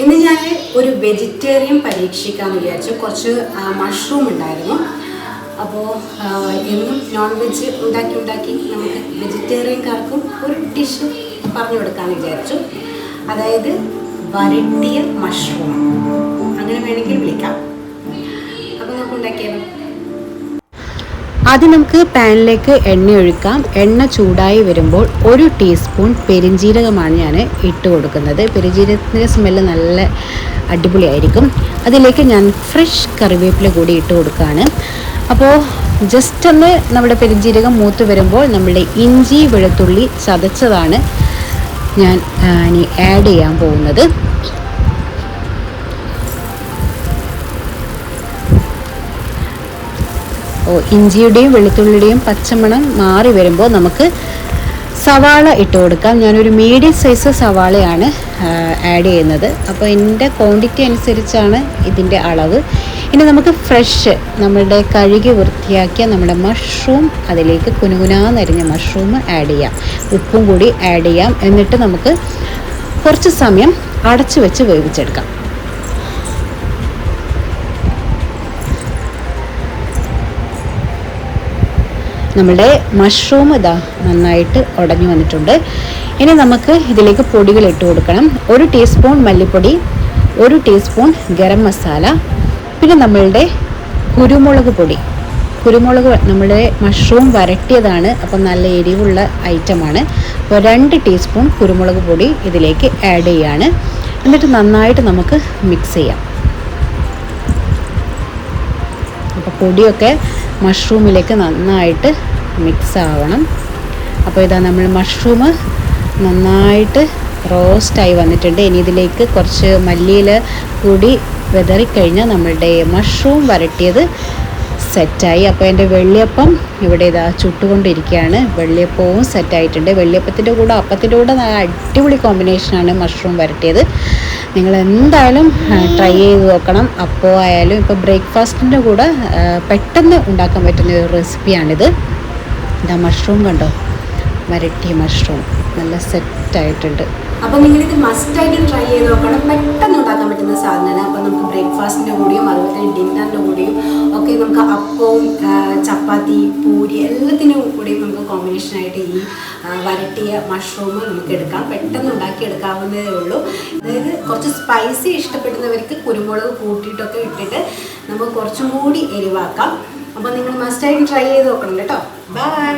ഇന്ന് ഞാൻ ഒരു വെജിറ്റേറിയൻ പരീക്ഷിക്കാമെന്ന് വിചാരിച്ചു. കുറച്ച് മഷ്റൂം ഉണ്ടായിരുന്നു. അപ്പോൾ എന്നും നോൺ വെജ് ഉണ്ടാക്കി നമുക്ക് വെജിറ്റേറിയൻകാർക്കും ഒരു ഡിഷ് പറഞ്ഞു കൊടുക്കാമെന്ന് വിചാരിച്ചു. അതായത് വരട്ടിയ മഷ്റൂം, അങ്ങനെ വേണമെങ്കിൽ വിളിക്കാം. അപ്പോൾ നമുക്ക് ഉണ്ടാക്കിയാലോ. ആദ്യം നമുക്ക് പാനിലേക്ക് എണ്ണ ഒഴിക്കാം. എണ്ണ ചൂടായി വരുമ്പോൾ 1 ടീസ്പൂൺ പെരിഞ്ജീരകമാണ് ഞാൻ ഇട്ട് കൊടുക്കുന്നത്. പെരിഞ്ജീരകത്തിൻ്റെ സ്മെല്ല് നല്ല അടിപൊളിയായിരിക്കും. അതിലേക്ക് ഞാൻ ഫ്രഷ് കറിവേപ്പില കൂടി ഇട്ട് കൊടുക്കുകയാണ്. അപ്പോൾ ജസ്റ്റ് ഒന്ന് നമ്മുടെ പെരിഞ്ജീരകം മൂത്ത് വരുമ്പോൾ നമ്മുടെ ഇഞ്ചി വെളുത്തുള്ളി ചതച്ചതാണ് ഞാൻ ഇനി ആഡ് ചെയ്യാൻ പോകുന്നത്. ഇഞ്ചിയുടെയും വെളുത്തുള്ളിയുടെയും പച്ചമണം മാറി വരുമ്പോൾ നമുക്ക് സവാള ഇട്ട് കൊടുക്കാം. ഞാനൊരു മീഡിയം സൈസ് സവാളയാണ് ആഡ് ചെയ്യുന്നത്. അപ്പോൾ എൻ്റെ ക്വാണ്ടിറ്റി അനുസരിച്ചാണ് ഇതിൻ്റെ അളവ്. ഇനി നമുക്ക് ഫ്രഷ് നമ്മളുടെ കഴുകി വൃത്തിയാക്കിയ നമ്മുടെ മഷ്റൂം, അതിലേക്ക് കുനുകുനാന്നരിഞ്ഞ മഷ്റൂം ആഡ് ചെയ്യാം. ഉപ്പും കൂടി ആഡ് ചെയ്യാം. എന്നിട്ട് നമുക്ക് കുറച്ച് സമയം അടച്ചു വെച്ച് വേവിച്ചെടുക്കാം. നമ്മുടെ മഷ്റൂം ഇതാ നന്നായിട്ട് ഉടഞ്ഞു വന്നിട്ടുണ്ട്. ഇനി നമുക്ക് ഇതിലേക്ക് പൊടികൾ ഇട്ട് കൊടുക്കണം. 1 ടീസ്പൂൺ മല്ലിപ്പൊടി, 1 ടീസ്പൂൺ ഗരം മസാല, പിന്നെ നമ്മളുടെ കുരുമുളക് പൊടി. കുരുമുളക് നമ്മുടെ മഷ്റൂം വരട്ടിയതാണ്, അപ്പം നല്ല എരിവുള്ള ഐറ്റമാണ്. അപ്പോൾ 2 ടീസ്പൂൺ കുരുമുളക് പൊടി ഇതിലേക്ക് ആഡ് ചെയ്യാണ്. എന്നിട്ട് നന്നായിട്ട് നമുക്ക് മിക്സ് ചെയ്യാം. അപ്പോൾ പൊടിയൊക്കെ മഷ്റൂമിലേക്ക് നന്നായിട്ട് മിക്സ് ആവണം. അപ്പോൾ ഇതാ നമ്മൾ മഷ്റൂം നന്നായിട്ട് റോസ്റ്റായി വന്നിട്ടുണ്ട്. ഇനി ഇതിലേക്ക് കുറച്ച് മല്ലിയില കൂടി വിതറിക്കഴിഞ്ഞാൽ നമ്മളുടെ മഷ്റൂം വരട്ടിയത് സെറ്റായി. അപ്പോൾ എൻ്റെ വെള്ളിയപ്പം ഇവിടെ ഇതാ ചുട്ടുകൊണ്ടിരിക്കുകയാണ്. വെള്ളിയപ്പവും സെറ്റായിട്ടുണ്ട്. വെള്ളിയപ്പത്തിൻ്റെ കൂടെ അപ്പത്തിൻ്റെ കൂടെ നല്ല അടിപൊളി കോമ്പിനേഷനാണ് മഷ്റൂം വരട്ടിയത്. നിങ്ങൾ എന്തായാലും ട്രൈ ചെയ്ത് നോക്കണം. അപ്പോൾ ആയാലും ഇപ്പോൾ ബ്രേക്ക്ഫാസ്റ്റിൻ്റെ കൂടെ പെട്ടെന്ന് ഉണ്ടാക്കാൻ പറ്റുന്ന ഒരു റെസിപ്പിയാണിത്. ഇതാ മഷ്റൂം കണ്ടോ, വരട്ടിയ മഷ്റൂം നല്ല സെറ്റായിട്ടുണ്ട്. അപ്പോൾ നിങ്ങളിത് മസ്റ്റായിട്ട് ട്രൈ ചെയ്ത് നോക്കണം. പെട്ടെന്ന് ഉണ്ടാക്കാൻ പറ്റുന്ന സാധനമാണ്. അപ്പോൾ നമുക്ക് ബ്രേക്ക്ഫാസ്റ്റിൻ്റെ കൂടിയും അതുപോലെ തന്നെ ഡിന്നറിൻ്റെ കൂടിയും ഒക്കെ നമുക്ക് അപ്പവും ചപ്പാത്തി പൂരി എല്ലാത്തിനും കൂടിയും നമുക്ക് കോമ്പിനേഷനായിട്ട് ഈ വരട്ടിയ മഷ്റൂം നമുക്ക് എടുക്കാം. പെട്ടെന്ന് ഉണ്ടാക്കി എടുക്കാവുന്നതേ ഉള്ളൂ. അതായത് കുറച്ച് സ്പൈസി ഇഷ്ടപ്പെടുന്നവർക്ക് കുരുമുളക് കൂട്ടിയിട്ടൊക്കെ ഇട്ടിട്ട് നമുക്ക് കുറച്ചും കൂടി എരിവാക്കാം. അപ്പോൾ നിങ്ങൾ മസ്റ്റായിട്ട് ട്രൈ ചെയ്ത് നോക്കണം കേട്ടോ. ബൈ.